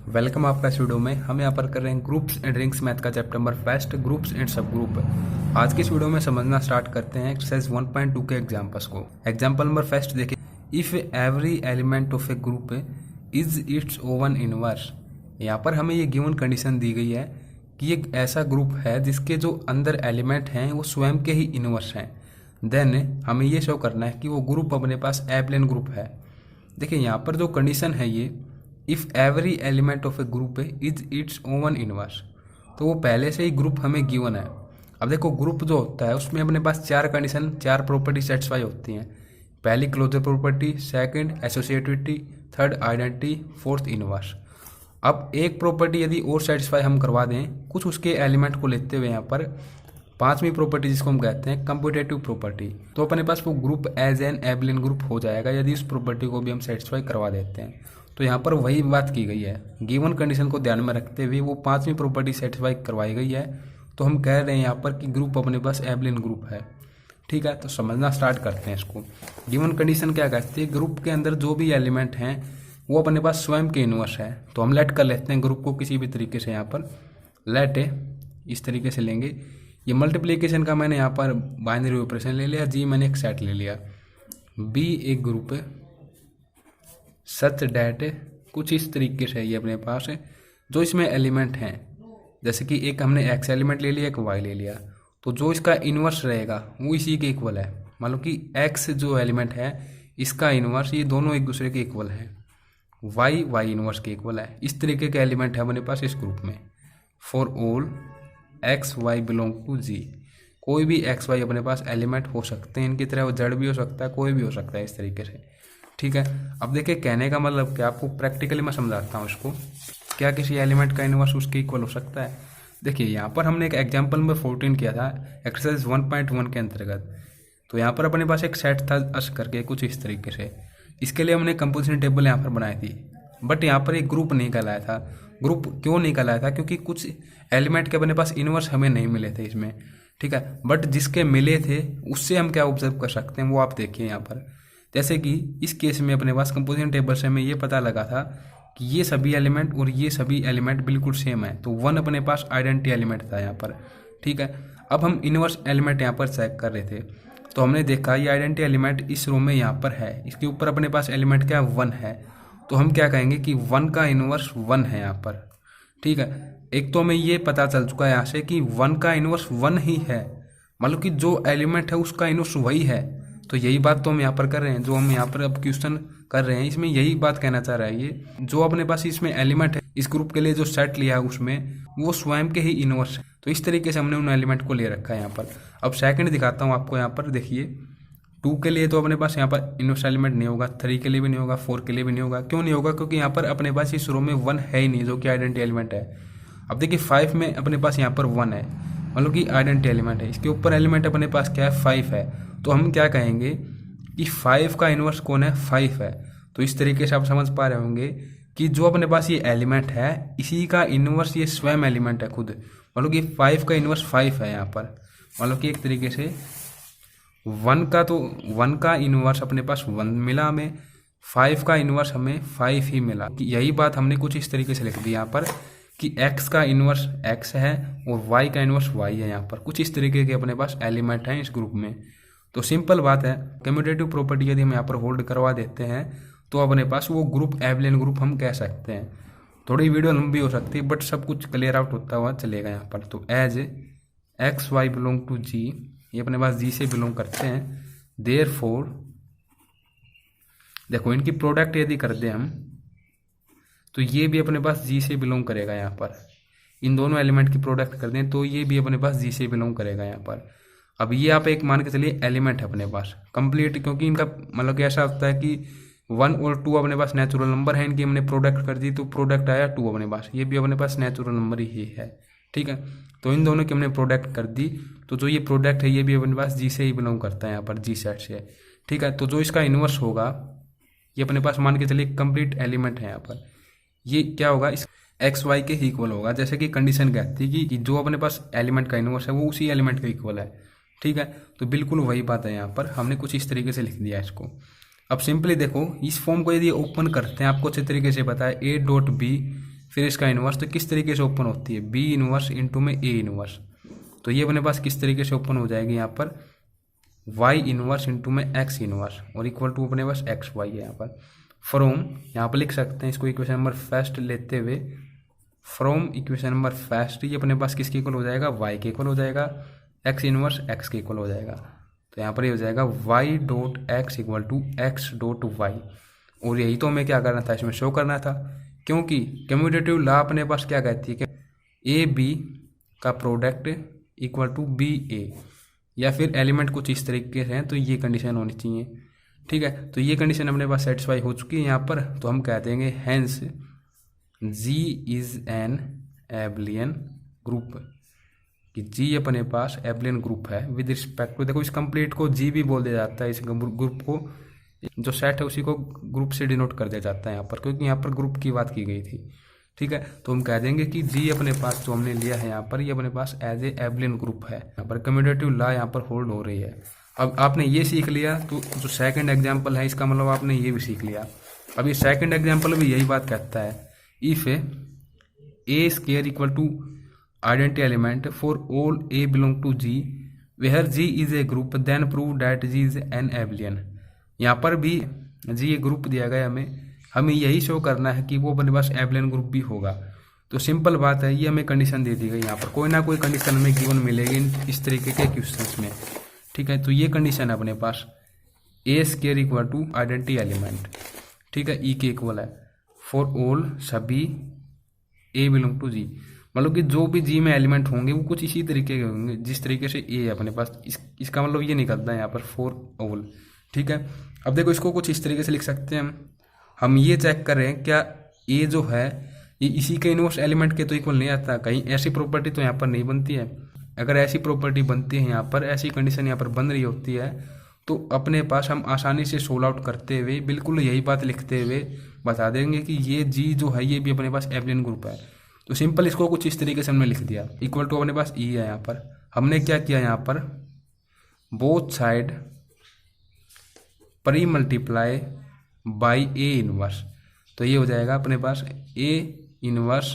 Welcome आपका इस video में। हम यहाँ पर कर रहे हैं ग्रुप्स एंड रिंग्स मैथ का chapter number first, groups and सब ग्रुप। आज की इस वीडियो में समझना स्टार्ट करते हैं एक्सरसाइज 1.2 के एग्जांपल्स को। एग्जांपल नंबर फर्स्ट देखिए, if every element of A group is it's oven inverse. यहाँ पर हमें ये गिवन कंडीशन दी गई है कि एक ऐसा ग्रुप है जिसके जो अंदर एलिमेंट हैं वो स्वयं के ही इनवर्स हैं। देन हमें ये शो करना है कि वो ग्रुप अपने पास एप्लेन ग्रुप है। देखिए यहाँ पर जो कंडीशन है ये, if every element of A group is it's oven inverse, तो वो पहले से ही ग्रुप हमें गिवन है। अब देखो ग्रुप जो होता है उसमें अपने पास चार कंडीशन, चार प्रॉपर्टी सेटिस्फाई होती हैं। पहली closure property, second associativity, third identity, fourth inverse. अब एक प्रॉपर्टी यदि और सेटिस्फाई हम करवा दें कुछ उसके एलिमेंट को लेते हुए, यहाँ पर पांचवी प्रॉपर्टी जिसको हम कहते हैं कंप्यूटेटिव प्रॉपर्टी, तो अपने पास वो group as an abelian group हो जाएगा यदि इस प्रॉपर्टी को भी हम सेटिस्फाई करवा देते हैं। तो यहाँ पर वही बात की गई है, गिवन कंडीशन को ध्यान में रखते हुए वो पांचवी प्रॉपर्टी सेटिस्फाई करवाई गई है, तो हम कह रहे हैं यहाँ पर कि ग्रुप अपने पास एबलियन ग्रुप है। ठीक है, तो समझना स्टार्ट करते हैं इसको। गिवन कंडीशन क्या कहती है, ग्रुप के अंदर जो भी एलिमेंट हैं वो अपने पास स्वयं के इनवर्स है। तो हम लेट कर लेते हैं ग्रुप को किसी भी तरीके से, यहाँ पर लेट इस तरीके से लेंगे। ये मल्टीप्लीकेशन का मैंने यहाँ पर बाइनरी ऑपरेशन ले लिया, जी मैंने एक सेट ले लिया, बी एक ग्रुप है, सच डैट कुछ इस तरीके से ये अपने पास है जो इसमें एलिमेंट हैं। जैसे कि एक हमने एक्स एलिमेंट ले लिया, एक वाई ले लिया, तो जो इसका इन्वर्स रहेगा वो इसी के इक्वल है। मतलब कि एक्स जो एलिमेंट है इसका इन्वर्स, ये दोनों एक दूसरे के इक्वल है, वाई वाई इन्वर्स के इक्वल है। इस तरीके के एलिमेंट है अपने पास इस ग्रुप में। For all x y belong to G, कोई भी एक्स वाई अपने पास एलिमेंट हो सकते हैं इनकी तरह, वो जड़ भी हो सकता है, कोई भी हो सकता है इस तरीके से। ठीक है, अब देखिए कहने का मतलब क्या, आपको प्रैक्टिकली मैं समझाता हूँ इसको। क्या किसी एलिमेंट का इनवर्स उसके इक्वल हो सकता है? देखिए यहाँ पर हमने एक एग्जांपल नंबर 14 किया था एक्सरसाइज 1.1 के अंतर्गत। तो यहाँ पर अपने पास एक सेट था अस करके कुछ इस तरीके से। इसके लिए हमने कंपोजिशन टेबल यहाँ पर बनाई थी, बट यहाँ पर एक ग्रुप नहीं कहलाया था। ग्रुप क्यों नहीं कहलाया था? क्योंकि कुछ एलिमेंट के अपने पास इनवर्स हमें नहीं मिले थे इसमें। ठीक है, बट जिसके मिले थे उससे हम क्या ऑब्जर्व कर सकते हैं वो आप देखिए यहाँ पर। जैसे कि इस केस में अपने पास कंपोजिशन टेबल से हमें ये पता लगा था कि ये सभी एलिमेंट और ये सभी एलिमेंट बिल्कुल सेम है, तो वन अपने पास आइडेंटिटी एलिमेंट था यहाँ पर। ठीक है, अब हम इनवर्स एलिमेंट यहाँ पर चेक कर रहे थे, तो हमने देखा ये आइडेंटिटी एलिमेंट इस रो में यहाँ पर है, इसके ऊपर अपने पास एलिमेंट क्या वन है, तो हम क्या कहेंगे कि वन का इनवर्स वन है यहाँ पर। ठीक है, एक तो हमें ये पता चल चुका है यहाँ से कि वन का इनवर्स वन ही है, मतलब कि जो एलिमेंट है उसका इनवर्स वही है। तो यही बात तो हम यहाँ पर कर रहे हैं, जो हम यहाँ पर अब क्वेश्चन कर रहे हैं इसमें यही बात कहना चाह रहा है ये, जो अपने पास इसमें एलिमेंट है इस ग्रुप के लिए जो सेट लिया है उसमें वो स्वयं के ही इनवर्स है। तो इस तरीके से हमने उन एलिमेंट को ले रखा है यहाँ पर। अब सेकंड दिखाता हूँ आपको, यहाँ पर देखिए 2 के लिए तो अपने पास यहाँ पर इनवर्स एलिमेंट नहीं होगा, 3 के लिए भी नहीं होगा, 4 के लिए भी नहीं होगा। क्यों नहीं होगा? क्योंकि यहाँ पर अपने पास इस रो में 1 है ही नहीं जो कि आइडेंटिटी एलिमेंट है। अब देखिए 5 में अपने पास यहाँ पर 1 है, मतलब कि आइडेंटिटी एलिमेंट है, इसके ऊपर एलिमेंट अपने पास क्या है 5 है, तो हम क्या कहेंगे कि 5 का इनवर्स कौन है 5 है। तो इस तरीके से आप समझ पा रहे होंगे कि जो अपने पास ये एलिमेंट है इसी का इनवर्स ये स्वयं एलिमेंट है खुद, मतलब कि 5 का इनवर्स 5 है यहाँ पर। मतलब कि एक तरीके से 1 का इनवर्स अपने पास 1 मिला हमें, 5 का इनवर्स हमें 5 ही मिला। यही बात हमने कुछ इस तरीके से लिख दी यहाँ पर कि x का इनवर्स x है और y का इनवर्स y है। यहाँ पर कुछ इस तरीके के अपने पास एलिमेंट हैं इस ग्रुप में। तो सिंपल बात है, कम्यूटेटिव प्रॉपर्टी यदि हम यहाँ पर होल्ड करवा देते हैं तो अपने पास वो ग्रुप एबलियन ग्रुप हम कह सकते हैं। थोड़ी वीडियो लंबी हो सकती है बट सब कुछ क्लियर आउट होता हुआ चलेगा यहाँ पर। तो as x y belong to G, ये अपने पास जी से बिलोंग करते हैं, देयरफॉर देखो इनकी प्रोडक्ट यदि कर दें हम तो ये भी अपने पास जी से बिलोंग करेगा। यहाँ पर इन दोनों एलिमेंट की प्रोडक्ट कर दें तो ये भी अपने पास जी से बिलोंग करेगा यहाँ पर। अब ये आप एक मान के चलिए एलिमेंट है अपने पास कंप्लीट, क्योंकि इनका मतलब कि ऐसा होता है कि 1 और 2 अपने पास नेचुरल नंबर है, इनकी हमने प्रोडक्ट कर दी तो प्रोडक्ट आया 2 अपने पास, ये भी अपने पास नेचुरल नंबर ही है। ठीक है, तो इन दोनों की हमने प्रोडक्ट कर दी, तो जो ये प्रोडक्ट है ये भी अपने पास जी से ही बिलोंग करता है यहाँ पर, जी सेट से। ठीक है, तो जो इसका इनवर्स होगा ये अपने पास मान के चलिए कंप्लीट एलिमेंट है यहाँ पर, ये क्या होगा इस एक्स वाई के इक्वल होगा। जैसे कि कंडीशन कहती है कि जो अपने पास एलिमेंट का इनवर्स है वो उसी एलिमेंट के इक्वल है। ठीक है, तो बिल्कुल वही बात है यहाँ पर, हमने कुछ इस तरीके से लिख दिया इसको। अब सिंपली देखो इस फॉर्म को यदि ओपन करते हैं, आपको अच्छे तरीके से पता है a डॉट बी फिर इसका इन्वर्स, तो किस तरीके से ओपन होती है, बी इन्वर्स इंटू में ए इन्वर्स। तो ये अपने पास किस तरीके से ओपन हो जाएगी यहाँ पर, वाई इन्वर्स इंटू में एक्स इन्वर्स और इक्वल टू अपने पास एक्स वाई है यहाँ पर। फ्रॉम यहाँ पर लिख सकते हैं इसको इक्वेशन नंबर फर्स्ट लेते हुए, फ्रॉम इक्वेशन नंबर फर्स्ट ये अपने पास किसके इक्वल हो जाएगा, वाई के इक्वल हो जाएगा, एक्स इन्वर्स एक्स के इक्वल हो जाएगा। तो यहाँ पर ये हो जाएगा Y dot X equal to X dot Y. और यही तो हमें क्या करना था, इसमें शो करना था, क्योंकि कम्यूटेटिव लॉ अपने पास क्या कहती है कि ए बी का प्रोडक्ट इक्वल टू बी ए, या फिर एलिमेंट कुछ इस तरीके से हैं, तो ये कंडीशन होनी चाहिए। ठीक है, तो ये कंडीशन अपने पास सेटिस्फाई हो चुकी है यहाँ पर। तो हम कह देंगे hence G is an abelian group, कि जी अपने पास एबलियन ग्रुप है विद रिस्पेक्ट टू, देखो इस कंप्लीट को जी भी बोल दिया जाता है, इस ग्रुप को जो सेट है उसी को ग्रुप से डिनोट कर दिया जाता है यहाँ पर, क्योंकि यहाँ पर ग्रुप की बात की गई थी। ठीक है, तो हम कह देंगे कि जी अपने पास जो हमने लिया है यहाँ पर, ये अपने पास एज ए एबलियन ग्रुप है। यहाँ पर कम्यूटेटिव लॉ यहाँ पर होल्ड हो रही है। अब आपने ये सीख लिया, तो जो सेकंड एग्जाम्पल है इसका मतलब आपने ये भी सीख लिया। अब ये सेकंड एग्जाम्पल भी यही बात कहता है, if a square equal to identity element for all a belong to G where G is a group then prove that G is an abelian. यहाँ पर भी जी ये ग्रुप दिया गया, हमें यही शो करना है कि वो अपने पास एबलियन ग्रुप भी होगा। तो सिंपल बात है, ये हमें कंडीशन दे दी गई, यहाँ पर कोई ना कोई कंडीशन हमें गिवन मिलेगी इस तरीके के क्वेश्चंस में। ठीक है, तो ये कंडीशन है अपने पास, a square equal to identity element, ठीक है, ई के इक्वल है फॉर ऑल सभी ए बिलोंग टू जी, मतलब कि जो भी जी में एलिमेंट होंगे वो कुछ इसी तरीके के होंगे जिस तरीके से ए है अपने पास। इसका मतलब ये निकलता है यहाँ पर फॉर ऑल। ठीक है, अब देखो इसको कुछ इस तरीके से लिख सकते हैं हम ये चेक कर रहे हैं क्या ए जो है ये इसी के इनवर्स एलिमेंट के तो इक्वल नहीं आता, कहीं ऐसी प्रॉपर्टी तो यहाँ पर नहीं बनती है। अगर ऐसी प्रॉपर्टी बनती है यहाँ पर, ऐसी कंडीशन यहाँ पर बन रही होती है, तो अपने पास हम आसानी से सोल्व आउट करते हुए बिल्कुल यही बात लिखते हुए बता देंगे कि ये जी जो है ये भी अपने पास एबलियन ग्रुप है। तो सिंपल इसको कुछ इस तरीके से हमने लिख दिया, इक्वल टू अपने पास ई है। यहाँ पर हमने क्या किया, यहाँ पर both side pre multiply by A inverse, तो ये हो जाएगा अपने पास ए इनवर्स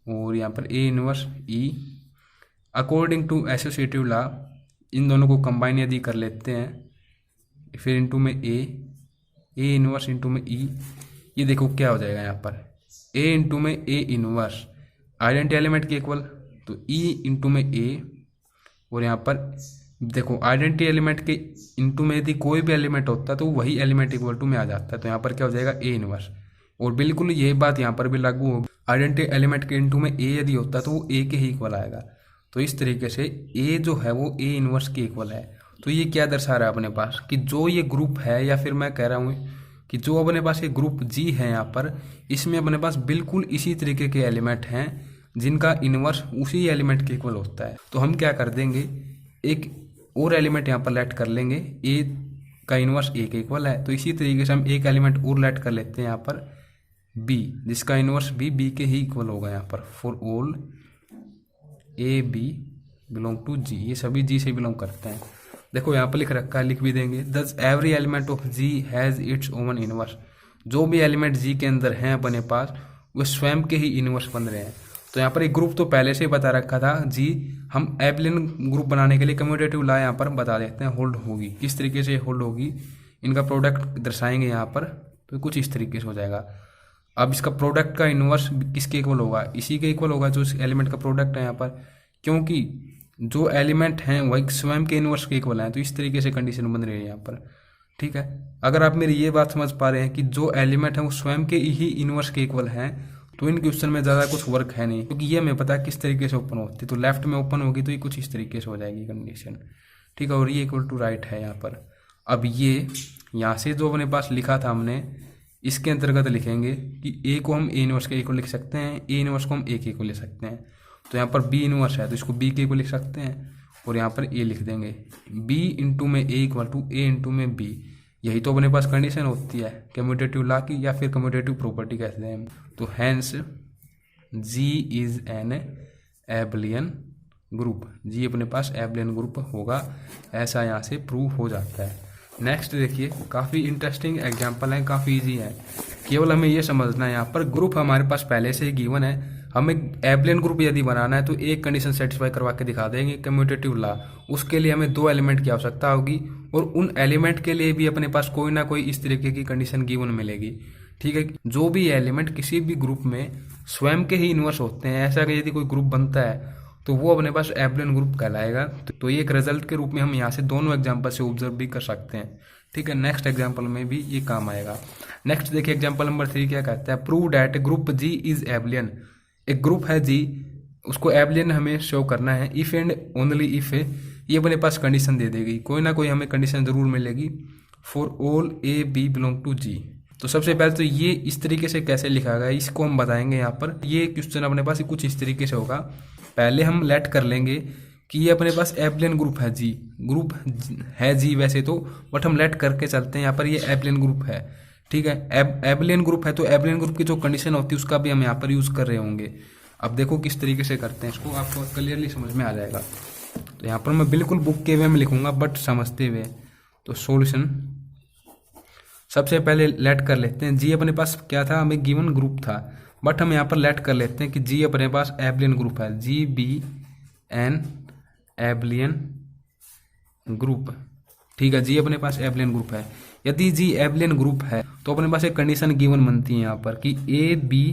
और यहाँ पर a inverse e according to associative law. इन दोनों को कंबाइन यदि कर लेते हैं फिर इंटू में ए इनवर्स इंटू में ई, ये देखो क्या हो जाएगा यहाँ पर ए इंटू में ए इनवर्स आइडेंटिटी एलिमेंट के इक्वल, तो ई इंटू में ए, और यहाँ पर देखो आइडेंटिटी एलिमेंट के इंटू में यदि कोई भी एलिमेंट होता है तो वही एलिमेंट इक्वल टू में आ जाता है, तो यहाँ पर क्या हो जाएगा ए इनवर्स। और बिल्कुल यही बात यहाँ पर भी लागू होगी, आइडेंटिटी एलिमेंट के इंटू में ए यदि होता है तो वो ए के ही इक्वल आएगा। तो इस तरीके से ए जो है वो ए इनवर्स के इक्वल है। तो ये क्या दर्शा रहा है अपने पास कि जो ये ग्रुप है, या फिर मैं कह रहा हूँ कि जो अपने पास ये ग्रुप जी है यहाँ पर, इसमें अपने पास बिल्कुल इसी तरीके के एलिमेंट हैं जिनका इनवर्स उसी एलिमेंट के इक्वल होता है। तो हम क्या कर देंगे, एक और एलिमेंट यहाँ पर लेट कर लेंगे, ए का इनवर्स ए के इक्वल है, तो इसी तरीके से हम एक एलिमेंट और लेट कर लेते हैं यहाँ पर बी, जिसका इनवर्स भी बी के ही इक्वल होगा यहाँ पर for all a b belong to G, ये सभी जी से बिलोंग करते हैं। देखो यहाँ पर लिख रखा है, लिख भी देंगे, thus every element of G has its own inverse, जो भी एलिमेंट जी के अंदर हैं अपने पास वो स्वयं के ही इनवर्स बन रहे हैं। तो यहाँ पर एक ग्रुप तो पहले से ही बता रखा था जी, हम एबलियन ग्रुप बनाने के लिए कम्यूटेटिव लॉ यहाँ पर बता देते हैं होल्ड होगी, किस तरीके से होल्ड होगी, इनका प्रोडक्ट दर्शाएंगे यहाँ पर, तो कुछ इस तरीके से हो जाएगा। अब इसका प्रोडक्ट का इनवर्स किसके इक्वल होगा, इसी के इक्वल होगा जो इस एलिमेंट का प्रोडक्ट है यहाँ पर, क्योंकि जो एलिमेंट हैं वही स्वयं के इनवर्स के इक्वल हैं। तो इस तरीके से कंडीशन बन रही है यहाँ पर। ठीक है, अगर आप मेरी ये बात समझ पा रहे हैं कि जो एलिमेंट है वो स्वयं के ही इनवर्स के इक्वल हैं, तो इन क्वेश्चन में ज़्यादा कुछ वर्क है नहीं, क्योंकि ये हमें पता है किस तरीके से ओपन होती है। तो लेफ्ट में ओपन होगी तो ये कुछ इस तरीके से हो जाएगी कंडीशन। ठीक है, और ये इक्वल टू राइट है यहाँ पर। अब ये यहाँ से जो अपने पास लिखा था हमने, इसके अंतर्गत लिखेंगे कि ए को हम ए इनवर्स के इक्वल लिख सकते हैं, ए इनवर्स को हम ए के इक्वल लिख सकते हैं। तो यहाँ पर बी इनवर्स है तो इसको बी के इक्वल लिख सकते हैं, और यहाँ पर ए लिख देंगे, बी इंटू में ए इक्वल टू ए इंटू में बी। यही तो अपने पास कंडीशन होती है कम्यूटेटिव लॉ की, या फिर कम्यूटेटिव प्रॉपर्टी कहते हैं। तो hence G is an abelian group, G अपने पास एबलियन ग्रुप होगा, ऐसा यहाँ से प्रूव हो जाता है। नेक्स्ट देखिए, काफ़ी इंटरेस्टिंग एग्जांपल है, काफ़ी इजी है। केवल हमें ये समझना है, यहाँ पर ग्रुप हमारे पास पहले से ही गिवन है। हमें एब्लियन ग्रुप यदि बनाना है तो एक कंडीशन सेटिस्फाई करवा के दिखा देंगे, कम्यूटेटिव लॉ। उसके लिए हमें 2 एलिमेंट की आवश्यकता होगी और उन एलिमेंट के लिए भी अपने पास कोई ना कोई इस तरीके की कंडीशन गिवन मिलेगी। ठीक है, जो भी एलिमेंट किसी भी ग्रुप में स्वयं के ही इन्वर्स होते हैं, ऐसा कि यदि कोई ग्रुप बनता है तो वो अपने पास एब्लियन ग्रुप कहलाएगा। तो ये एक रिजल्ट के रूप में हम यहाँ से दोनों एग्जाम्पल से ऑब्जर्व भी कर सकते हैं। ठीक है, नेक्स्ट एग्जाम्पल में भी ये काम आएगा। नेक्स्ट देखिए, एग्जाम्पल नंबर 3 क्या कहता है, prove that group G is abelian. एक ग्रुप है जी, उसको एब्लियन हमें शो करना है। इफ एंड ओनली इफ ये अपने पास कंडीशन दे देगी, कोई ना कोई हमें कंडीशन जरूर मिलेगी। For all a b belong to G. तो सबसे पहले तो ये इस तरीके से कैसे लिखा गया इसको हम बताएंगे यहाँ पर। ये क्वेश्चन अपने पास कुछ इस तरीके से होगा। पहले हम लेट कर लेंगे कि ये अपने पास एब्लियन ग्रुप है जी, ग्रुप है जी वैसे तो, बट हम लेट करके चलते हैं यहाँ पर ये एब्लियन ग्रुप है। ठीक है, एब्लियन ग्रुप है तो एब्लियन ग्रुप की जो कंडीशन होती है उसका भी हम यहाँ पर यूज कर रहे होंगे। अब देखो किस तरीके से करते हैं इसको, आपको क्लियरली समझ में आ जाएगा। तो यहाँ पर मैं बिल्कुल बुक के वे में लिखूंगा बट समझते हुए। तो सॉल्यूशन सबसे पहले लेट कर लेते हैं, जी अपने पास क्या था, हमें गिवन ग्रुप था, बट हम यहाँ पर लेट कर लेते हैं कि जी अपने पास एब्लियन ग्रुप है, जी बी एन एब्लियन ग्रुप। ठीक है, जी अपने पास एब्लियन ग्रुप है। यदि जी एब्लियन ग्रुप है तो अपने पास एक कंडीशन गिवन बनती है यहाँ पर कि ए बी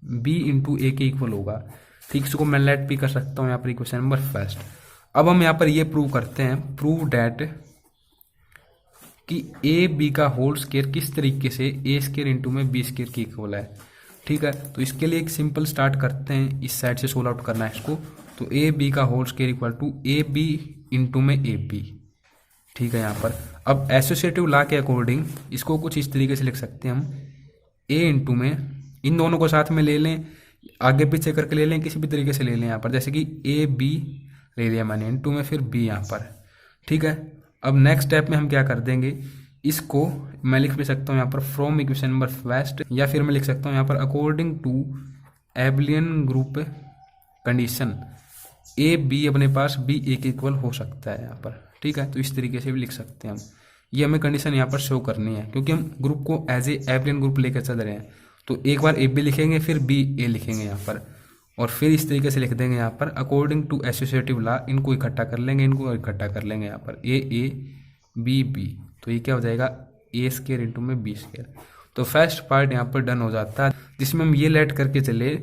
बी इंटू ए के इक्वल होगा। ठीक, इसको मैं लेट भी कर सकता हूँ यहाँ पर इक्वेशन नंबर फर्स्ट। अब हम यहाँ पर ये प्रूव करते हैं, प्रूव डैट कि ए बी का होल स्केयर किस तरीके से ए स्केयर इंटू में बी स्केयर की इक्वल है। ठीक है, तो इसके लिए एक सिंपल स्टार्ट करते हैं, इस साइड से सोल्व आउट करना है इसको। तो ए बी का whole square equal to A B into में ए बी। ठीक है, यहाँ पर अब एसोसिएटिव लॉ के अकॉर्डिंग इसको कुछ इस तरीके से लिख सकते हैं हम, ए इंटू में इन दोनों को साथ में ले लें, आगे पीछे करके ले लें, किसी भी तरीके से ले लें यहाँ पर, जैसे कि ए बी ले लिया मैंने, इंटू में फिर बी यहाँ पर। ठीक है, अब नेक्स्ट स्टेप में हम क्या कर देंगे, इसको मैं लिख भी सकता हूँ यहाँ पर फ्रॉम इक्वेशन नंबर फर्स्ट, या फिर मैं लिख सकता हूँ यहाँ पर according to abelian group condition a b अपने पास बी ए के इक्वल हो सकता है यहाँ पर। ठीक है, तो इस तरीके से भी लिख सकते हैं हम। ये हमें कंडीशन यहाँ पर शो करनी है क्योंकि हम ग्रुप को एज ए एब्लियन ग्रुप लेकर चल रहे हैं। तो एक बार ए बी लिखेंगे फिर बी ए लिखेंगे यहाँ पर, और फिर इस तरीके से लिख देंगे यहाँ पर अकॉर्डिंग टू एसोसिएटिव लॉ, इनको इकट्ठा कर लेंगे, इनको इकट्ठा कर लेंगे यहाँ पर ए बी बी। तो ये क्या हो जाएगा, ए स्केयर इंटू में बी स्केयर। तो फर्स्ट पार्ट यहाँ पर डन हो जाता है, जिसमें हम ये लेट करके चले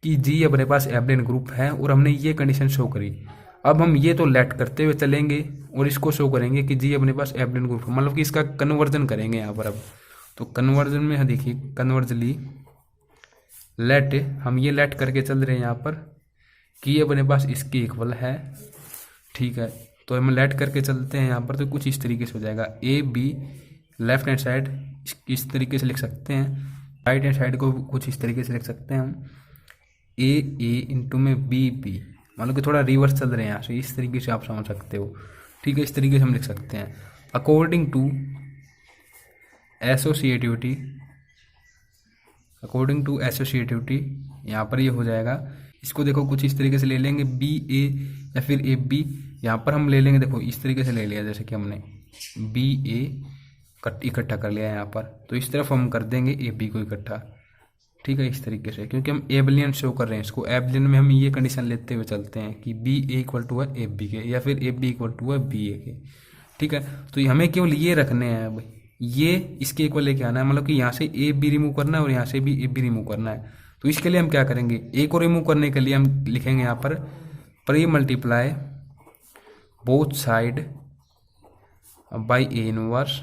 कि जी अपने पास एब्लियन ग्रुप है और हमने ये कंडीशन शो करी। अब हम ये तो लेट करते हुए चलेंगे और इसको शो करेंगे कि जी अपने पास एब्लियन ग्रुप है, मतलब कि इसका कन्वर्जन करेंगे यहाँ पर। अब तो कन्वर्जन में देखिए, कन्वर्जली लेट, हम ये लेट करके चल रहे हैं यहाँ पर कि ये अपने पास इसके इक्वल है। ठीक है, तो हम लेट करके चलते हैं यहाँ पर, तो कुछ इस तरीके से हो जाएगा, A be left hand side इस तरीके से लिख सकते हैं, राइट हैंड साइड को कुछ इस तरीके से लिख सकते हैं हम, ए इंटू में बी बी, मतलब कि थोड़ा रिवर्स चल रहे हैं यहाँ से, इस तरीके से आप समझ सकते हो। ठीक है, इस तरीके से हम लिख सकते हैं according to associativity, according to associativity यहाँ पर ये हो जाएगा। इसको देखो कुछ इस तरीके से ले लेंगे, बी ए या फिर ए बी, यहाँ पर हम ले लेंगे, देखो इस तरीके से ले लिया, जैसे कि हमने बी ए इकट्ठा कर लिया यहाँ पर, तो इस तरफ हम कर देंगे ए बी को इकट्ठा। ठीक है, इस तरीके से, क्योंकि हम एब्लियन शो कर रहे हैं इसको, एब्लियन में हम ये कंडीशन लेते हुए चलते हैं कि बी ए इक्वल टू है ए बी के, या फिर ए बी इक्वल टू है बी ए के। ठीक है, तो हमें केवल ये रखने हैं भाई, ये इसके इक्वल लेके आना है, मतलब कि यहाँ से ए बी रिमूव करना है और यहाँ से भी ए बी रिमूव करना है। तो इसके लिए हम क्या करेंगे, ए को रिमूव करने के लिए हम लिखेंगे यहाँ पर pre multiply both side by A inverse,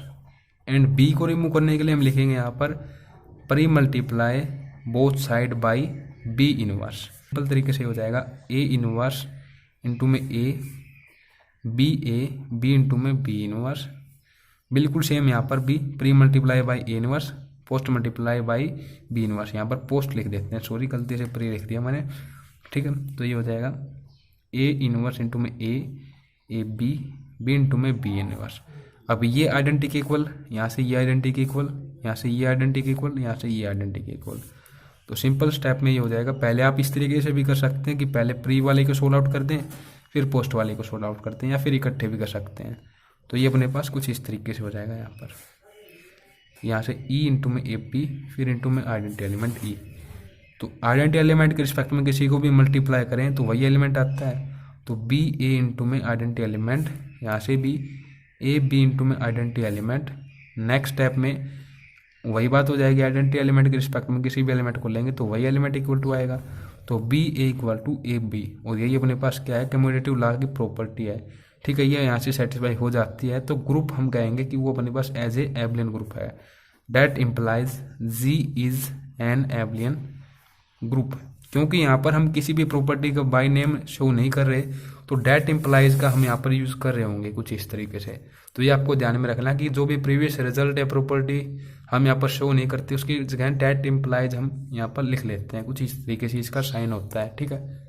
and B को रिमूव करने के लिए हम लिखेंगे यहाँ पर pre multiply both side by B inverse. Simple तरीके से हो जाएगा ए इनवर्स इंटू में ए बी इंटू में बी इनवर्स। बिल्कुल सेम यहाँ पर भी pre multiply by A inverse, post multiply by B inverse, यहाँ पर पोस्ट लिख देते हैं, सॉरी गलती से प्री लिख दिया मैंने। ठीक है, तो ये हो जाएगा ए इनवर्स इंटू में ए बी इंटू में बी इनवर्स। अब ये आइडेंटिटी के इक्वल, यहाँ से ये आइडेंटिटी के इक्वल, यहाँ से ये आइडेंटिटी के इक्वल, यहाँ से ये आइडेंटिटी के इक्वल। तो सिंपल स्टेप में ये हो जाएगा। पहले आप इस तरीके से भी कर सकते हैं कि पहले प्री वाले को सोल्व आउट कर दें, फिर पोस्ट वाले को सोल्व आउट करते हैं, या फिर इकट्ठे भी कर सकते हैं। तो ये अपने पास कुछ इस तरीके से हो जाएगा यहाँ से ई इंटू में ए पी फिर इंटू में आइडेंटिटी एलिमेंट ई। तो आइडेंटिटी एलिमेंट के रिस्पेक्ट में किसी को भी मल्टीप्लाई करें तो वही एलिमेंट आता है। तो बी ए इंटू में आइडेंटिटी एलिमेंट, यहाँ से भी ए बी इंटू में आइडेंटिटी एलिमेंट। नेक्स्ट स्टेप में वही बात हो जाएगी, आइडेंटिटी एलिमेंट के रिस्पेक्ट में किसी भी एलिमेंट को लेंगे तो वही एलिमेंट इक्वल टू आएगा। तो B A equal to A B, और यही अपने पास क्या है, कम्यूटेटिव लॉ की प्रॉपर्टी है। ठीक है, ये यहाँ से सेटिस्फाई हो जाती है तो ग्रुप हम कहेंगे कि वो अपने पास एज ए एबलियन ग्रुप है। That implies G is an abelian group. क्योंकि यहाँ पर हम किसी भी प्रॉपर्टी का बाय नेम शो नहीं कर रहे तो डेट इम्प्लाइज का हम यहाँ पर यूज कर रहे होंगे कुछ इस तरीके से। तो ये आपको ध्यान में रखना कि जो भी प्रीवियस रिजल्ट है प्रॉपर्टी हम यहाँ पर शो नहीं करते, उसकी जगह डेट इम्प्लाइज हम यहाँ पर लिख लेते हैं, कुछ इस तरीके से इसका साइन होता है। ठीक है।